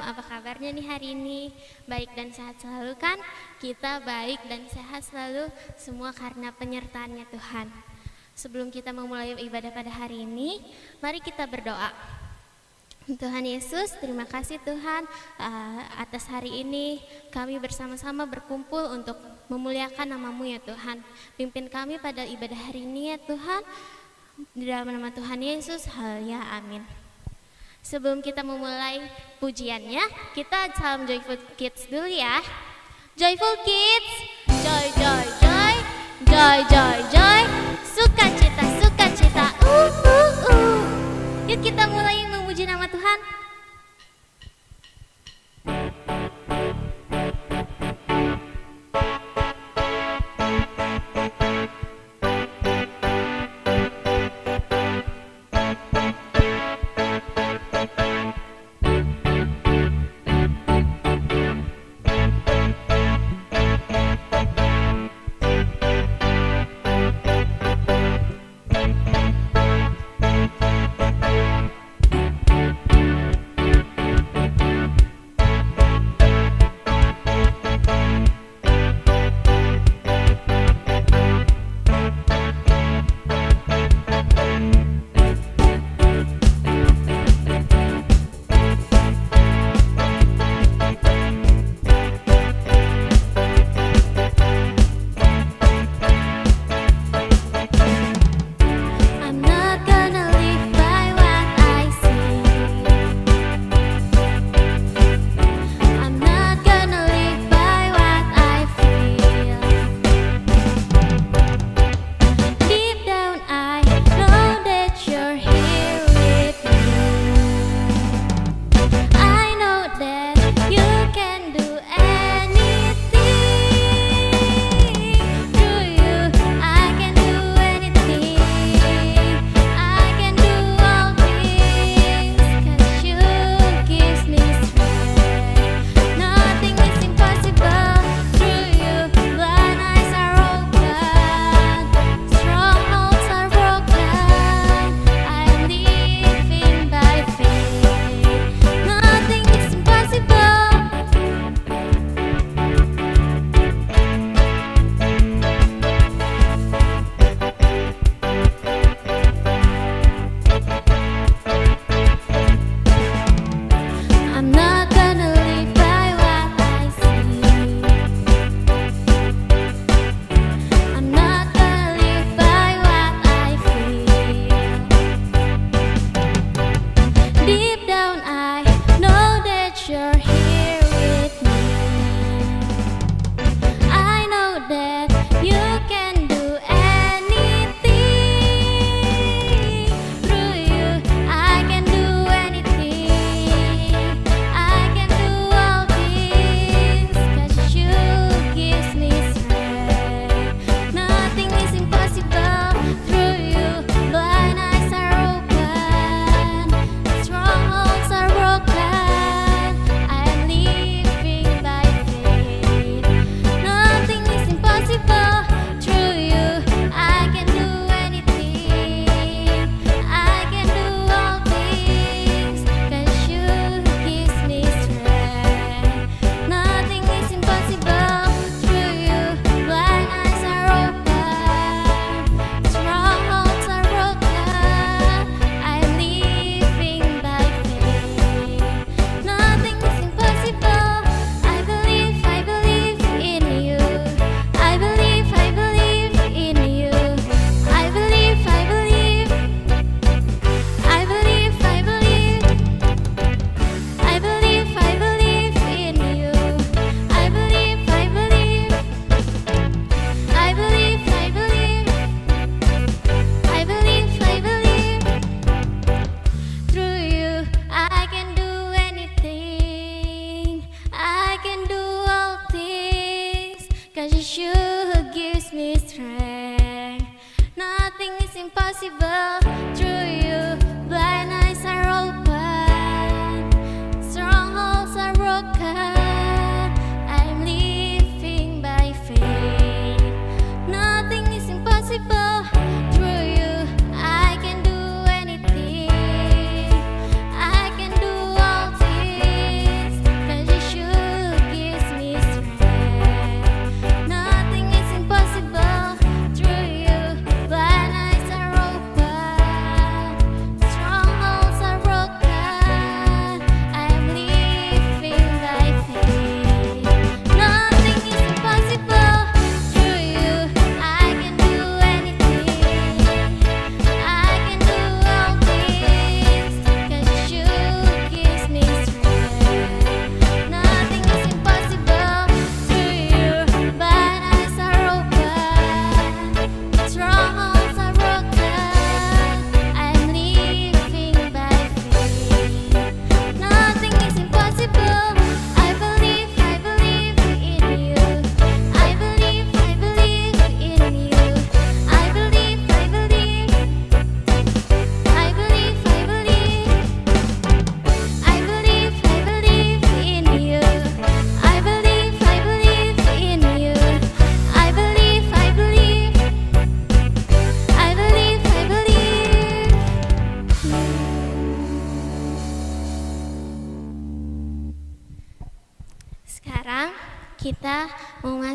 apa kabarnya nih hari ini? Baik dan sehat selalu kan? Kita baik dan sehat selalu, semua karena penyertaannya Tuhan. Sebelum kita memulai ibadah pada hari ini, mari kita berdoa. Tuhan Yesus, terima kasih Tuhan atas hari ini kami bersama-sama berkumpul untuk memuliakan nama-Mu ya Tuhan. Pimpin kami pada ibadah hari ini ya Tuhan, di dalam nama Tuhan Yesus, haleluya, amin. Sebelum kita memulai pujiannya, kita salam Joyful Kids dulu ya. Joyful Kids, joy, joy, joy, joy, joy, joy, sukacita, sukacita, Yuk kita mulai memuji nama Tuhan.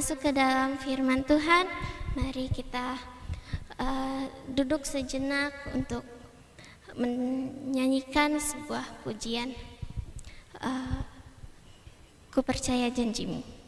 masuk ke dalam firman Tuhan, mari kita duduk sejenak untuk menyanyikan sebuah pujian. Ku percaya janjimu.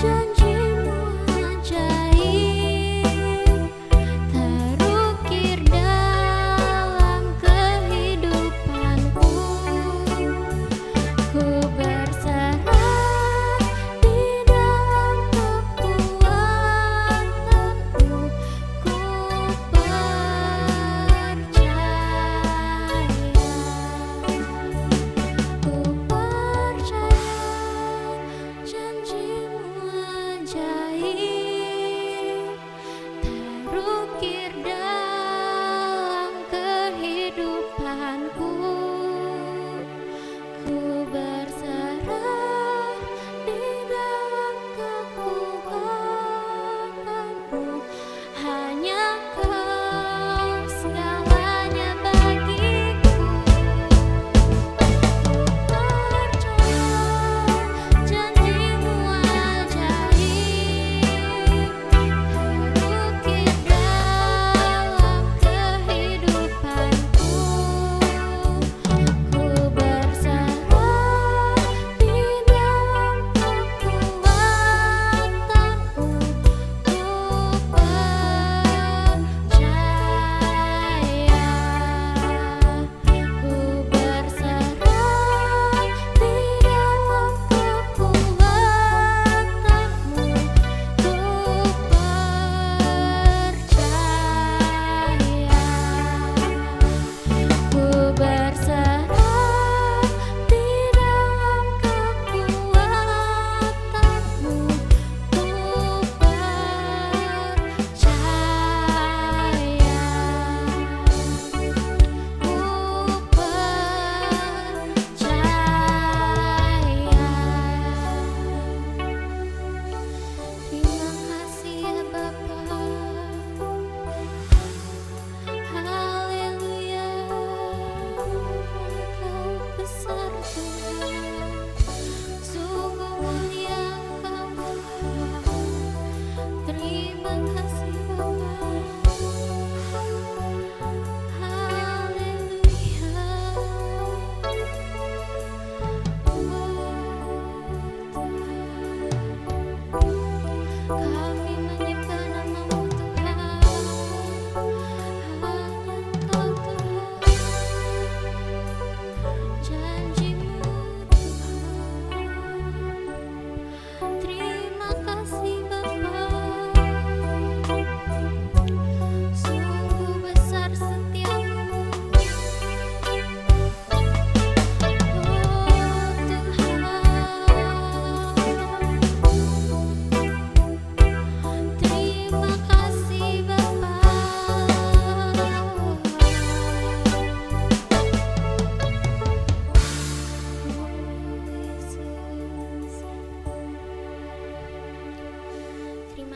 Janji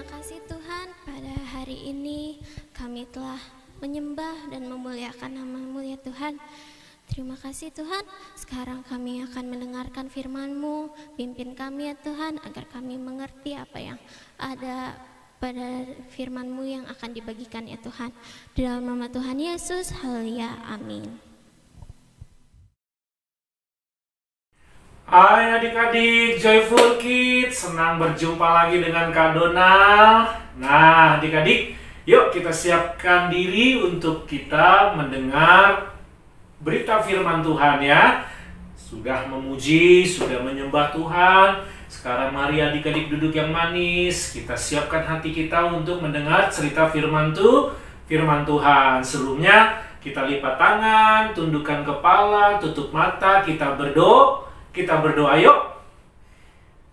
kasih Tuhan, pada hari ini kami telah menyembah dan memuliakan nama-Mu ya Tuhan. Terima kasih Tuhan, sekarang kami akan mendengarkan firman-Mu. Pimpin kami ya Tuhan, agar kami mengerti apa yang ada pada firman-Mu yang akan dibagikan ya Tuhan. Di dalam nama Tuhan Yesus, haleluya, amin. Hai adik-adik Joyful Kids, senang berjumpa lagi dengan Kak Donal. Nah adik-adik, yuk kita siapkan diri untuk kita mendengar berita firman Tuhan ya. Sudah memuji, sudah menyembah Tuhan. Sekarang mari adik-adik duduk yang manis. Kita siapkan hati kita untuk mendengar cerita firman Tuhan. Sebelumnya kita lipat tangan, tundukkan kepala, tutup mata, kita berdoa. Kita berdoa yuk.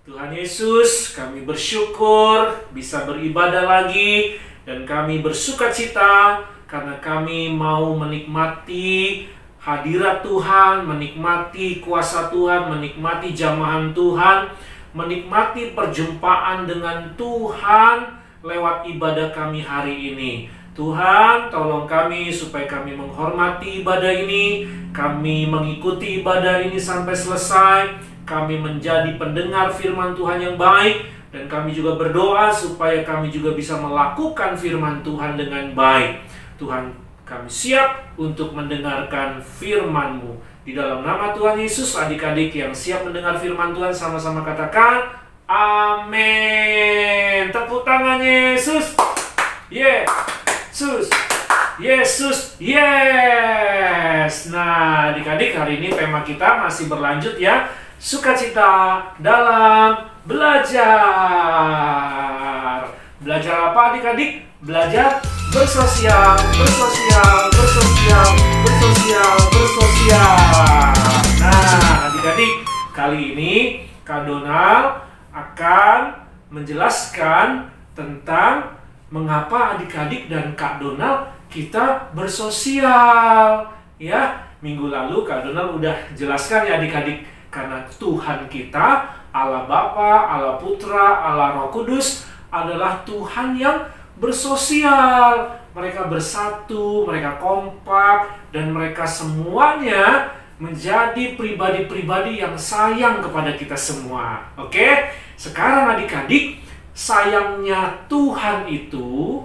Tuhan Yesus, kami bersyukur bisa beribadah lagi. Dan kami bersukacita karena kami mau menikmati hadirat Tuhan, menikmati kuasa Tuhan, menikmati jamahan Tuhan, menikmati perjumpaan dengan Tuhan lewat ibadah kami hari ini. Tuhan, tolong kami supaya kami menghormati ibadah ini, kami mengikuti ibadah ini sampai selesai, kami menjadi pendengar firman Tuhan yang baik, dan kami juga berdoa supaya kami juga bisa melakukan firman Tuhan dengan baik. Tuhan, kami siap untuk mendengarkan firman-Mu. Di dalam nama Tuhan Yesus, adik-adik yang siap mendengar firman Tuhan sama-sama katakan, amin. Tepuk tangan Yesus. Yeah. Yesus, yes. Nah, adik-adik, hari ini tema kita masih berlanjut ya. Sukacita dalam belajar. Belajar apa adik-adik? Belajar bersosial. Nah, adik-adik, kali ini Kak Donal akan menjelaskan tentang mengapa adik-adik dan Kak Donal kita bersosial. Ya, minggu lalu Kak Donal udah jelaskan ya adik-adik. Karena Tuhan kita, Allah Bapa, Allah Putra, Allah Roh Kudus adalah Tuhan yang bersosial. Mereka bersatu, mereka kompak, dan mereka semuanya menjadi pribadi-pribadi yang sayang kepada kita semua. Oke? Sekarang adik-adik, sayangnya Tuhan itu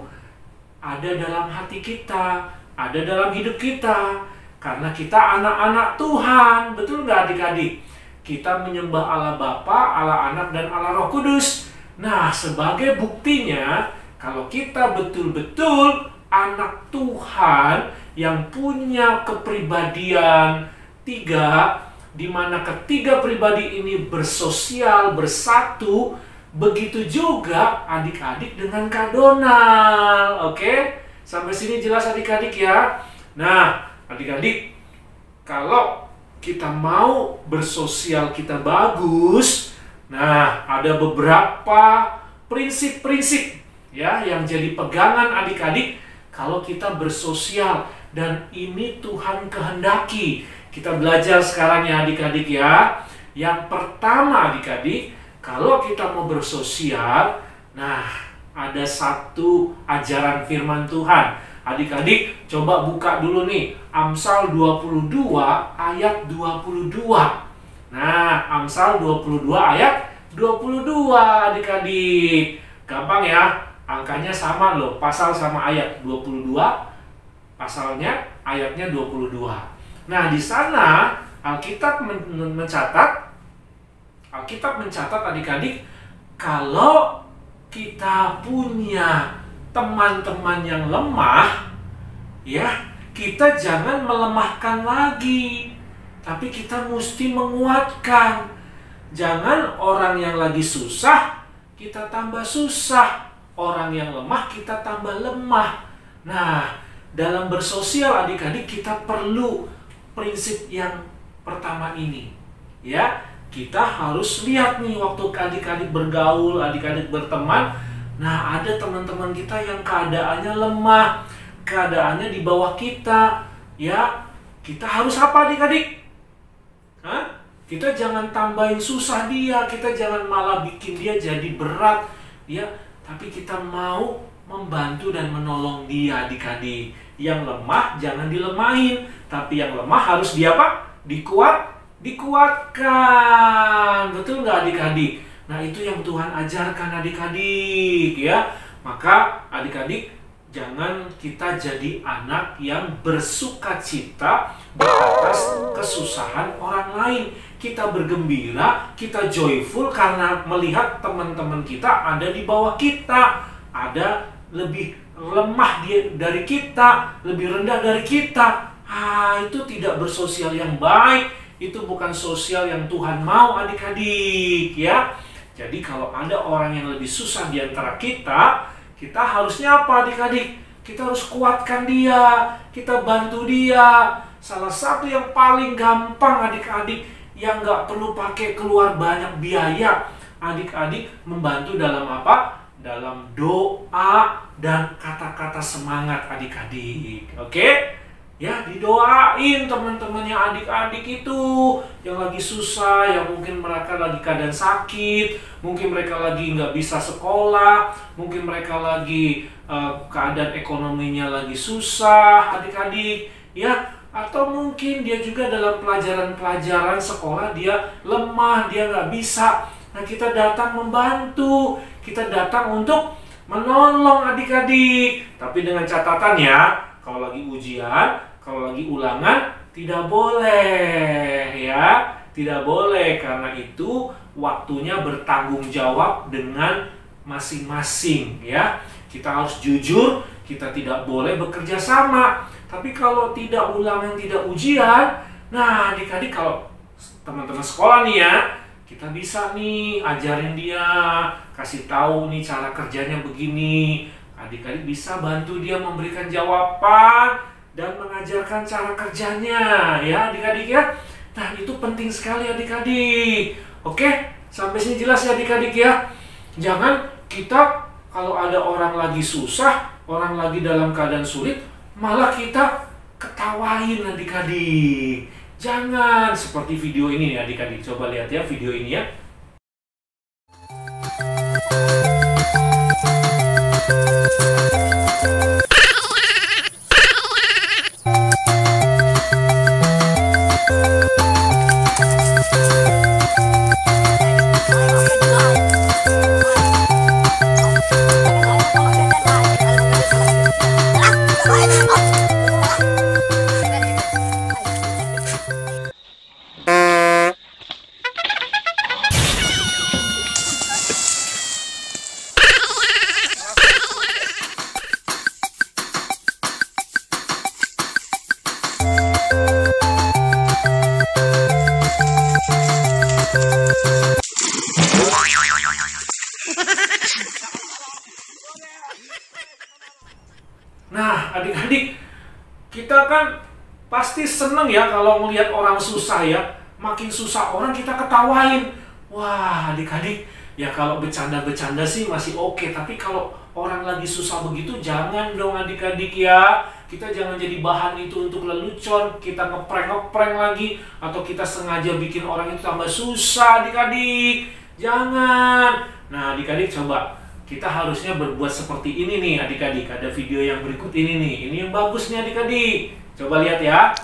ada dalam hati kita, ada dalam hidup kita. Karena kita anak-anak Tuhan, betul nggak adik-adik? Kita menyembah Allah Bapa, Allah Anak, dan Allah Roh Kudus. Nah, sebagai buktinya, kalau kita betul-betul anak Tuhan yang punya kepribadian tiga, di mana ketiga pribadi ini bersosial, bersatu. Begitu juga adik-adik dengan Kak Donal. Oke? Sampai sini jelas adik-adik ya? Nah, adik-adik, kalau kita mau bersosial kita bagus, nah ada beberapa prinsip-prinsip ya yang jadi pegangan adik-adik kalau kita bersosial, dan ini Tuhan kehendaki. Kita belajar sekarang ya adik-adik ya. Yang pertama adik-adik, kalau kita mau bersosial, nah ada satu ajaran firman Tuhan. Adik-adik coba buka dulu nih Amsal 22 ayat 22. Nah, Amsal 22 ayat 22 adik-adik. Gampang ya, angkanya sama loh, pasal sama ayat 22, pasalnya ayatnya 22. Nah, di sana Alkitab mencatat adik-adik, kalau kita punya teman-teman yang lemah, ya, kita jangan melemahkan lagi, tapi kita mesti menguatkan. Jangan orang yang lagi susah, kita tambah susah. Orang yang lemah, kita tambah lemah. Nah, dalam bersosial adik-adik kita perlu prinsip yang pertama ini. Ya, kita harus lihat nih waktu adik-adik bergaul, adik-adik berteman. Nah, ada teman-teman kita yang keadaannya lemah, keadaannya di bawah kita. Ya, kita harus apa adik-adik? Kita jangan tambahin susah dia, kita jangan malah bikin dia jadi berat. Ya, tapi kita mau membantu dan menolong dia adik-adik. Yang lemah jangan dilemahin, tapi yang lemah harus dikuatkan. Betul nggak adik-adik? Nah, itu yang Tuhan ajarkan adik-adik ya. Maka adik-adik, jangan kita jadi anak yang bersukacita di atas kesusahan orang lain. Kita bergembira, kita joyful karena melihat teman-teman kita ada di bawah kita, ada lebih lemah dari kita, lebih rendah dari kita. Itu tidak bersosial yang baik, itu bukan sosial yang Tuhan mau adik-adik ya. Jadi kalau ada orang yang lebih susah di antara kita, kita harusnya apa adik-adik? Kita harus kuatkan dia, kita bantu dia. Salah satu yang paling gampang adik-adik, yang nggak perlu pakai keluar banyak biaya, adik-adik membantu dalam apa? Dalam doa dan kata-kata semangat adik-adik. Oke? Ya, didoain teman-temannya adik-adik itu yang lagi susah, yang mungkin mereka lagi keadaan sakit, mungkin mereka lagi nggak bisa sekolah, mungkin mereka lagi keadaan ekonominya lagi susah adik-adik ya, atau mungkin dia juga dalam pelajaran-pelajaran sekolah dia lemah, dia nggak bisa. Nah, kita datang membantu, kita datang untuk menolong adik-adik, tapi dengan catatan ya, kalau lagi ujian, kalau lagi ulangan, tidak boleh ya, tidak boleh, karena itu waktunya bertanggung jawab dengan masing-masing ya. Kita harus jujur, kita tidak boleh bekerja sama. Tapi kalau tidak ulangan, tidak ujian, nah adik-adik kalau teman-teman sekolah nih ya, kita bisa nih ajarin dia, kasih tahu nih cara kerjanya begini. Adik-adik bisa bantu dia memberikan jawaban dan mengajarkan cara kerjanya ya adik-adik ya. Nah, itu penting sekali adik-adik. Oke, sampai sini jelas ya adik-adik ya. Jangan kita kalau ada orang lagi susah, orang lagi dalam keadaan sulit, malah kita ketawain adik-adik. Jangan seperti video ini nih adik-adik. Coba lihat ya video ini ya. Nah, adik-adik, kita kan pasti seneng ya kalau melihat orang susah ya. Makin susah orang kita ketawain. Wah, adik-adik, ya kalau bercanda-bercanda sih masih oke. Tapi kalau orang lagi susah begitu, jangan dong adik-adik ya. Kita jangan jadi bahan itu untuk lelucon. Kita ngeprank-ngeprank lagi. Atau kita sengaja bikin orang itu tambah susah adik-adik. Jangan. Nah, adik-adik coba. Kita harusnya berbuat seperti ini nih adik-adik. Ada video yang berikut ini nih. Ini yang bagus nih adik-adik. Coba lihat ya.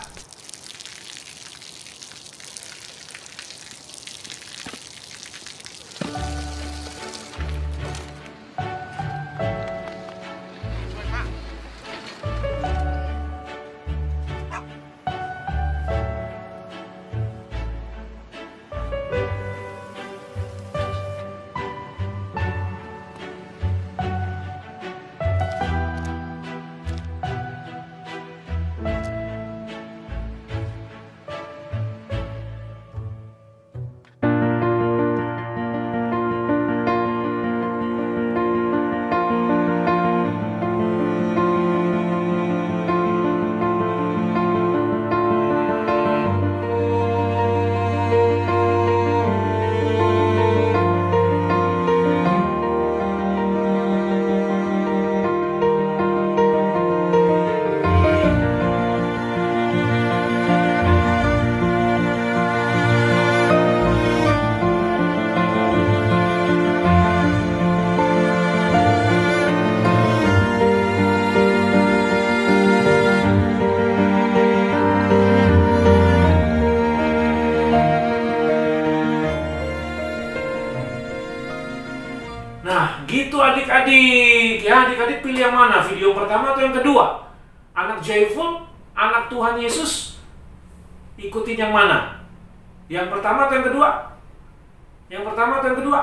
adik-adik. Ya, adik-adik pilih yang mana? Video yang pertama atau yang kedua? Anak joyful, anak Tuhan Yesus, ikutin yang mana? Yang pertama atau yang kedua? Yang pertama atau yang kedua?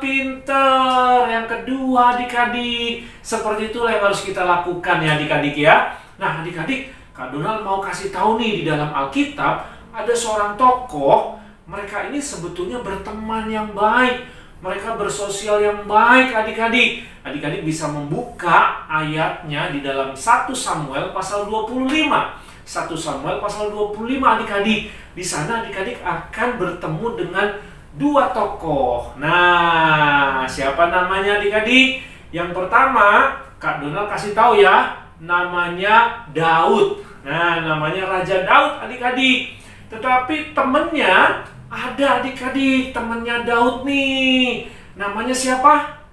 Pinter. Yang kedua, adik-adik. Seperti itulah yang harus kita lakukan ya, adik-adik ya. Nah, adik-adik, Kak Donald mau kasih tahu nih, di dalam Alkitab ada seorang tokoh. Mereka ini sebetulnya berteman yang baik. Mereka bersosial yang baik, adik-adik. Adik-adik bisa membuka ayatnya di dalam 1 Samuel pasal 25. 1 Samuel pasal 25, adik-adik. Di sana adik-adik akan bertemu dengan dua tokoh. Nah, siapa namanya adik-adik? Yang pertama, Kak Donald kasih tahu ya, namanya Daud. Nah, namanya Raja Daud, adik-adik. Tetapi temennya ada, adik-adik. Temennya Daud nih. Namanya siapa?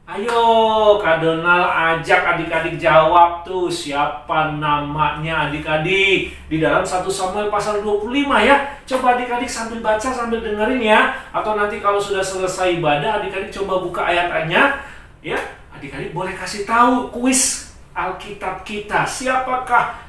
Ayo, Kak Donald ajak adik-adik jawab tuh, siapa namanya adik-adik. Di dalam 1 Samuel pasal 25 ya. Coba adik-adik sambil baca, sambil dengerin ya. Atau nanti kalau sudah selesai ibadah, adik-adik coba buka ayat-ayatnya. Ya, adik-adik boleh kasih tahu kuis Alkitab kita. Siapakah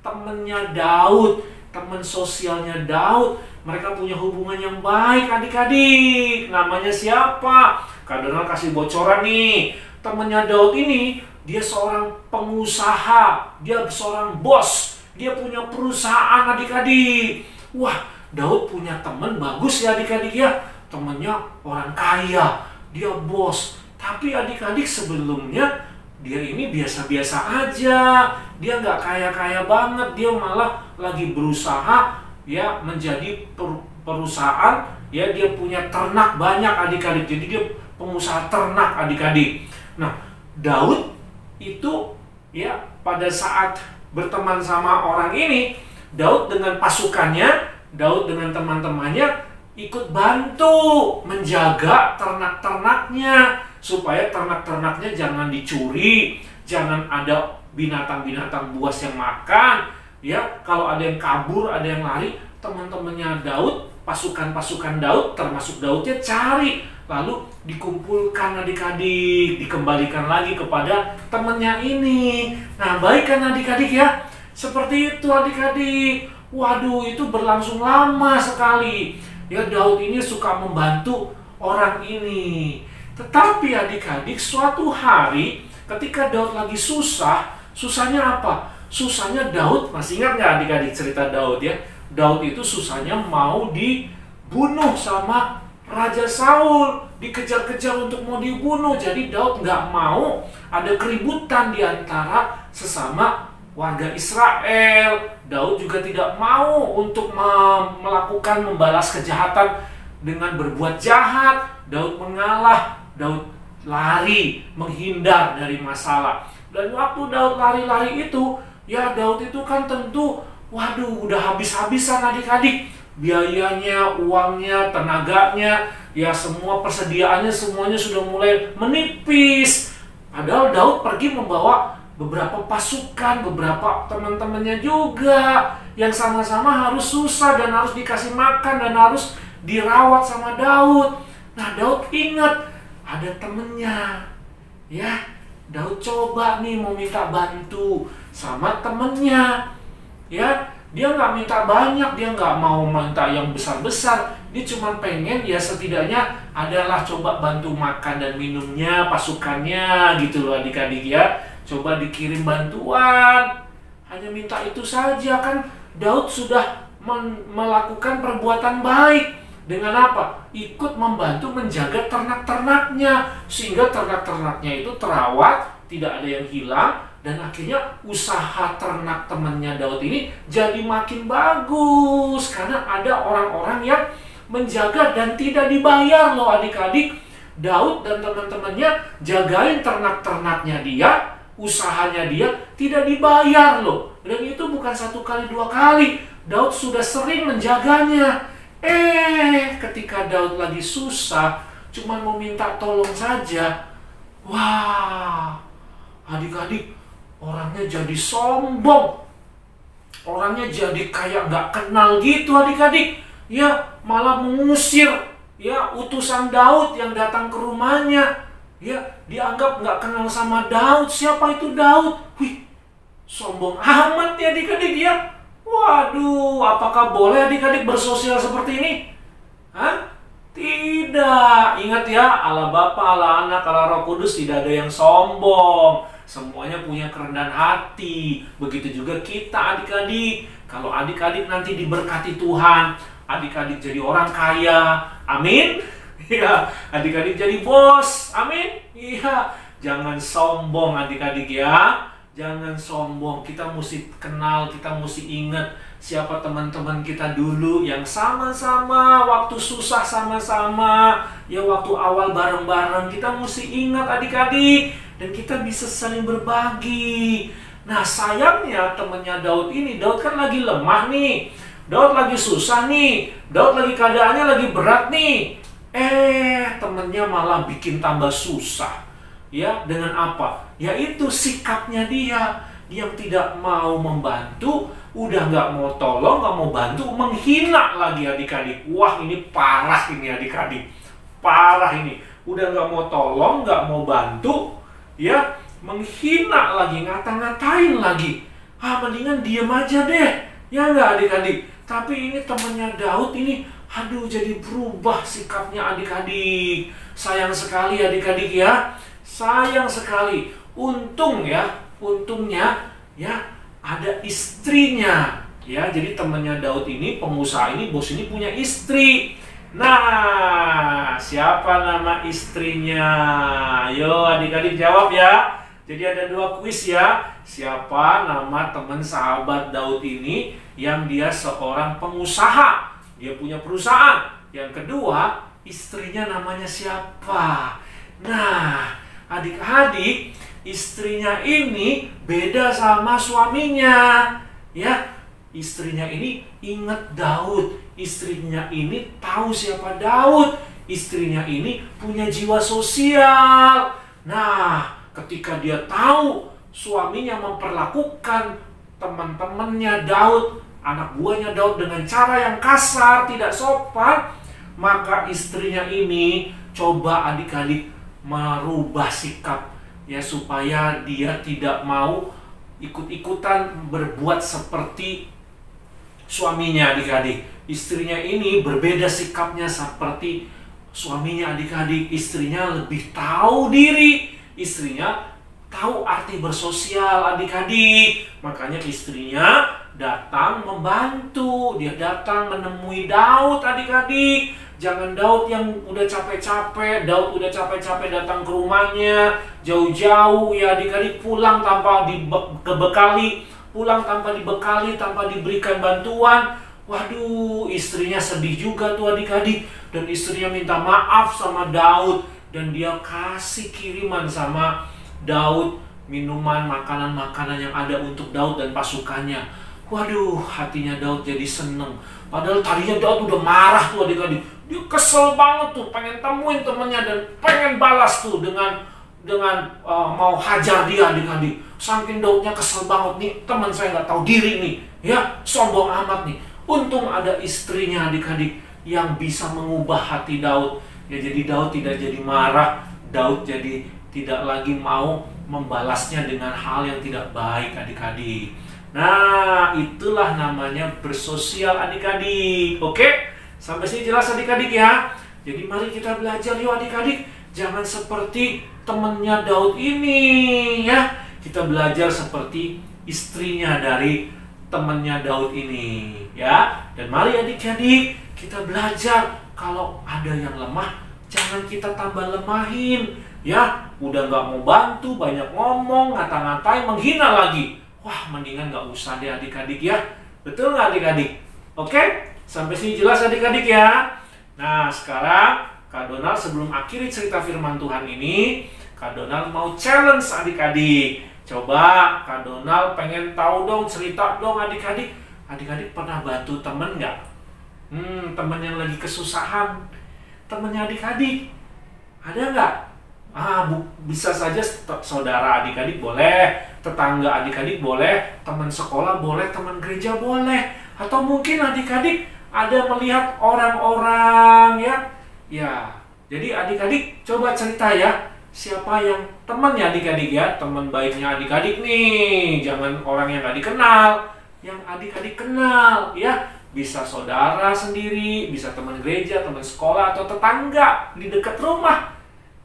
temennya Daud, teman sosialnya Daud? Mereka punya hubungan yang baik, adik-adik. Namanya siapa? Kak Donald kasih bocoran nih. Temennya Daud ini, dia seorang pengusaha. Dia seorang bos. Dia punya perusahaan, adik-adik. Wah, Daud punya teman bagus ya, adik-adik ya. Temennya orang kaya. Dia bos. Tapi adik-adik, sebelumnya dia ini biasa-biasa aja. Dia nggak kaya-kaya banget. Dia malah lagi berusaha ya menjadi perusahaan. Ya, dia punya ternak banyak, adik-adik. Jadi dia pengusaha ternak, adik-adik. Nah, Daud itu ya pada saat berteman sama orang ini, Daud dengan pasukannya, Daud dengan teman-temannya ikut bantu menjaga ternak-ternaknya supaya ternak-ternaknya jangan dicuri, jangan ada binatang-binatang buas yang makan. Ya, kalau ada yang kabur, ada yang lari, teman-temannya Daud, pasukan-pasukan Daud, termasuk Daudnya cari, lalu dikumpulkan adik-adik, dikembalikan lagi kepada temannya ini. Nah, baik kan adik-adik ya? Seperti itu adik-adik. Waduh, itu berlangsung lama sekali. Ya, Daud ini suka membantu orang ini. Tetapi adik-adik, suatu hari ketika Daud lagi susah, susahnya apa? Susahnya Daud, masih ingat nggak adik-adik cerita Daud ya? Daud itu susahnya mau dibunuh sama Raja Saul, dikejar-kejar untuk mau dibunuh. Jadi Daud nggak mau ada keributan di antara sesama warga Israel. Daud juga tidak mau untuk melakukan membalas kejahatan dengan berbuat jahat. Daud mengalah, Daud lari, menghindar dari masalah. Dan waktu Daud lari-lari itu, ya Daud itu kan tentu, waduh, udah habis-habisan adik-adik. Biayanya, uangnya, tenaganya, ya semua persediaannya semuanya sudah mulai menipis. Padahal Daud pergi membawa beberapa pasukan, beberapa teman-temannya juga yang sama-sama harus susah dan harus dikasih makan dan harus dirawat sama Daud. Nah, Daud ingat ada temennya. Ya, Daud coba nih mau minta bantu sama temennya. Ya, dia nggak minta banyak, dia nggak mau minta yang besar-besar. Dia cuma pengen ya setidaknya adalah coba bantu makan dan minumnya, pasukannya gitu loh adik-adik ya. Coba dikirim bantuan. Hanya minta itu saja kan. Daud sudah melakukan perbuatan baik. Dengan apa? Ikut membantu menjaga ternak-ternaknya. Sehingga ternak-ternaknya itu terawat, tidak ada yang hilang. Dan akhirnya usaha ternak temannya Daud ini jadi makin bagus. Karena ada orang-orang yang menjaga dan tidak dibayar loh adik-adik. Daud dan teman-temannya jagain ternak-ternaknya dia, usahanya dia tidak dibayar loh. Dan itu bukan 1 kali 2 kali. Daud sudah sering menjaganya. Ketika Daud lagi susah, cuma mau minta tolong saja. Wah, adik-adik, orangnya jadi sombong. Orangnya jadi kayak nggak kenal gitu adik-adik. Ya, malah mengusir ya utusan Daud yang datang ke rumahnya. Ya, dianggap nggak kenal sama Daud. Siapa itu Daud? Wih, sombong amat ya adik-adik ya. Waduh, apakah boleh adik-adik bersosial seperti ini? Hah? Tidak. Ingat ya, Allah Bapa, Allah Anak, Allah Roh Kudus tidak ada yang sombong. Semuanya punya kerendahan hati. Begitu juga kita adik-adik. Kalau adik-adik nanti diberkati Tuhan, adik-adik jadi orang kaya. Amin. Ya, adik-adik jadi bos. Amin. Iya, jangan sombong adik-adik ya. Jangan sombong. Kita mesti kenal, kita mesti ingat siapa teman-teman kita dulu yang sama-sama waktu susah sama-sama. Ya, waktu awal bareng-bareng. Kita mesti ingat adik-adik. Dan kita bisa saling berbagi. Nah, sayangnya temannya Daud ini, Daud kan lagi lemah nih. Daud lagi susah nih. Daud lagi keadaannya lagi berat nih. Temennya malah bikin tambah susah. Ya, dengan apa? Yaitu sikapnya dia. Dia tidak mau membantu, udah nggak mau tolong, nggak mau bantu, menghina lagi adik-adik. Wah, ini parah ini adik-adik. Parah ini. Udah nggak mau tolong, nggak mau bantu, ya, menghina lagi, ngata-ngatain lagi. Mendingan diem aja deh. Ya nggak adik-adik? Tapi ini temennya Daud ini, aduh, jadi berubah sikapnya adik-adik. Sayang sekali adik-adik ya. Sayang sekali. Untungnya ya ada istrinya. Ya, jadi temannya Daud ini, pengusaha ini, bos ini punya istri. Nah, siapa nama istrinya? Yo adik-adik jawab ya. Jadi ada 2 kuis ya. Siapa nama teman sahabat Daud ini yang dia seorang pengusaha? Dia punya perusahaan. Yang kedua, istrinya namanya siapa? Nah, adik-adik, istrinya ini beda sama suaminya. Ya, istrinya ini ingat Daud. Istrinya ini tahu siapa Daud. Istrinya ini punya jiwa sosial. Nah, ketika dia tahu suaminya memperlakukan teman-temannya Daud, anak buahnya Daud dengan cara yang kasar, tidak sopan, maka istrinya ini coba adik-adik merubah sikap ya, supaya dia tidak mau ikut-ikutan berbuat seperti suaminya adik-adik. Istrinya ini berbeda sikapnya seperti suaminya adik-adik. Istrinya lebih tahu diri. Istrinya tahu arti bersosial adik-adik. Makanya istrinya datang membantu. Dia datang menemui Daud adik-adik. Jangan Daud yang udah capek-capek. Daud udah capek-capek datang ke rumahnya jauh-jauh ya adik-adik, pulang tanpa dibekali, pulang tanpa dibekali, tanpa diberikan bantuan. Waduh, istrinya sedih juga tuh adik-adik. Dan istrinya minta maaf sama Daud. Dan dia kasih kiriman sama Daud minuman, makanan-makanan yang ada untuk Daud dan pasukannya. Waduh, hatinya Daud jadi seneng. Padahal tadinya Daud udah marah tuh adik-adik. Dia kesel banget tuh, pengen temuin temennya dan pengen balas tuh dengan mau hajar dia adik-adik. Saking Daudnya kesel banget nih, teman saya nggak tahu diri nih, ya, sombong amat nih. Untung ada istrinya adik-adik yang bisa mengubah hati Daud. Ya, jadi Daud tidak jadi marah. Daud jadi tidak lagi mau membalasnya dengan hal yang tidak baik adik-adik. Nah, itulah namanya bersosial adik-adik. Oke? Sampai sini jelas adik-adik ya. Jadi mari kita belajar yuk adik-adik. Jangan seperti temannya Daud ini ya. Kita belajar seperti istrinya dari temannya Daud ini ya. Dan mari adik-adik kita belajar, kalau ada yang lemah jangan kita tambah lemahin ya. Udah nggak mau bantu, banyak ngomong, ngata-ngatain, menghina lagi. Wah, mendingan nggak usah deh adik-adik ya. Betul nggak adik-adik? Oke? Sampai sini jelas adik-adik ya. Nah, sekarang Kak Donald sebelum akhiri cerita firman Tuhan ini, Kak Donald mau challenge adik-adik. Coba Kak Donald pengen tahu dong, cerita dong adik-adik. Adik-adik pernah bantu temen nggak? Temen yang lagi kesusahan. Temennya adik-adik. Ada nggak? Bisa saja saudara adik-adik boleh, tetangga adik-adik boleh, teman sekolah boleh, teman gereja boleh. Atau mungkin adik-adik ada melihat orang-orang ya. Ya, jadi adik-adik coba cerita ya. siapa yang temannya adik-adik ya, teman baiknya adik-adik nih. Jangan orang yang gak dikenal, yang adik-adik kenal ya. Bisa saudara sendiri, bisa teman gereja, teman sekolah, atau tetangga di dekat rumah.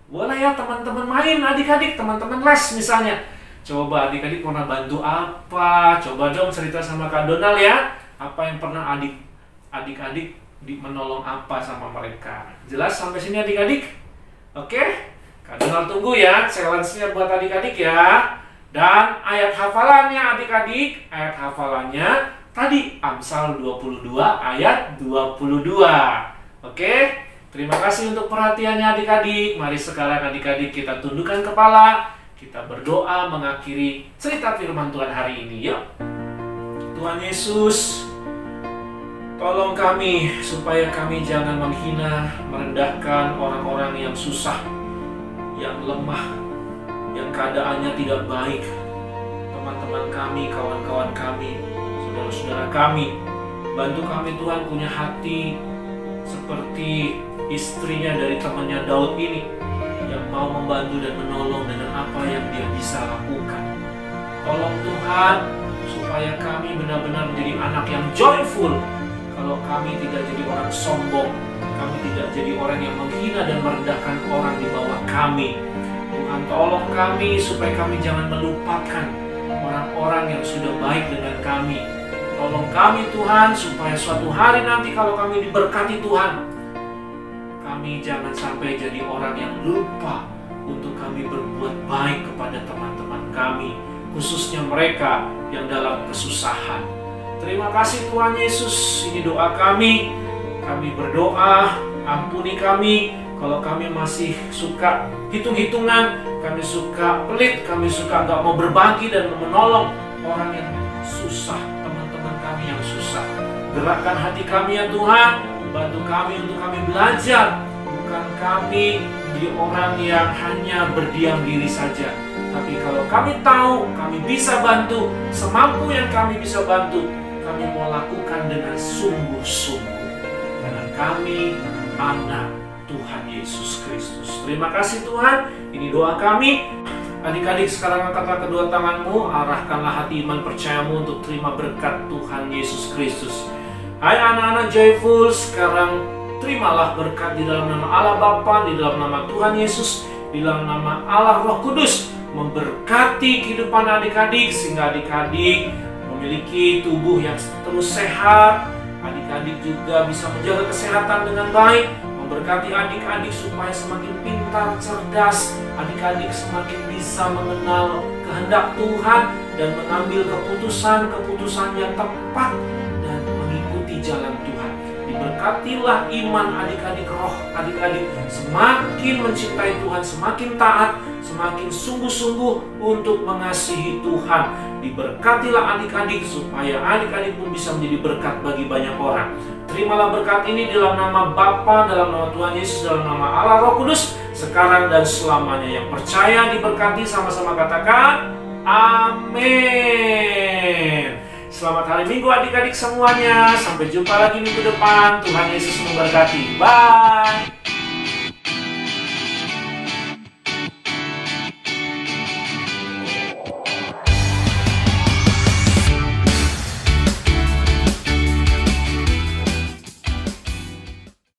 Boleh ya teman-teman main adik-adik, teman-teman les misalnya. Coba adik-adik pernah bantu apa? Coba dong cerita sama Kak Donal ya. Apa yang pernah adik-adik menolong apa sama mereka. Jelas sampai sini adik-adik? Oke? Kak Donal tunggu ya challenge-nya buat adik-adik ya. Dan ayat hafalannya adik-adik, ayat hafalannya tadi Amsal 22 ayat 22. Oke? Terima kasih untuk perhatiannya adik-adik. Mari sekarang adik-adik kita tundukkan kepala, kita berdoa mengakhiri cerita firman Tuhan hari ini. Yuk. Tuhan Yesus, tolong kami supaya kami jangan menghina, merendahkan orang-orang yang susah, yang lemah, yang keadaannya tidak baik. Teman-teman kami, kawan-kawan kami, saudara-saudara kami. Bantu kami Tuhan punya hati seperti istrinya dari temannya Daud ini, yang mau membantu dan menolong dengan apa yang dia bisa lakukan. Tolong Tuhan supaya kami benar-benar menjadi anak yang joyful. Kalau kami tidak jadi orang sombong, kami tidak jadi orang yang menghina dan merendahkan orang di bawah kami. Tuhan tolong kami supaya kami jangan melupakan orang-orang yang sudah baik dengan kami. Tolong kami Tuhan supaya suatu hari nanti kalau kami diberkati Tuhan, kami jangan sampai jadi orang yang lupa untuk kami berbuat baik kepada teman-teman kami, khususnya mereka yang dalam kesusahan. Terima kasih Tuhan Yesus, ini doa kami. Kami berdoa, ampuni kami kalau kami masih suka hitung-hitungan, kami suka pelit, kami suka gak mau berbagi dan menolong orang yang susah, teman-teman kami yang susah. Gerakkan hati kami ya Tuhan, bantu kami untuk kami belajar. Bukan kami menjadi orang yang hanya berdiam diri saja, tapi kalau kami tahu kami bisa bantu, semampu yang kami bisa bantu, kami mau lakukan dengan sungguh-sungguh. Karena kami anak Tuhan Yesus Kristus. Terima kasih Tuhan, ini doa kami. Adik-adik sekarang angkatlah kedua tanganmu, arahkanlah hati iman percayamu untuk terima berkat Tuhan Yesus Kristus. Hai anak-anak joyful, sekarang terimalah berkat di dalam nama Allah Bapa, di dalam nama Tuhan Yesus, di dalam nama Allah Roh Kudus, memberkati kehidupan adik-adik sehingga adik-adik memiliki tubuh yang terus sehat. Adik-adik juga bisa menjaga kesehatan dengan baik, memberkati adik-adik supaya semakin pintar, cerdas. Adik-adik semakin bisa mengenal kehendak Tuhan dan mengambil keputusan-keputusan yang tepat dan mengikuti jalan Tuhan. Diberkatilah iman adik-adik, roh adik-adik semakin mencintai Tuhan, semakin taat, semakin sungguh-sungguh untuk mengasihi Tuhan. Diberkatilah adik-adik supaya adik-adik pun bisa menjadi berkat bagi banyak orang. Terimalah berkat ini dalam nama Bapa, dalam nama Tuhan Yesus, dalam nama Allah Roh Kudus, sekarang dan selamanya. Yang percaya diberkati sama-sama katakan amin. Selamat hari Minggu adik-adik semuanya. Sampai jumpa lagi minggu depan. Tuhan Yesus memberkati. Bye.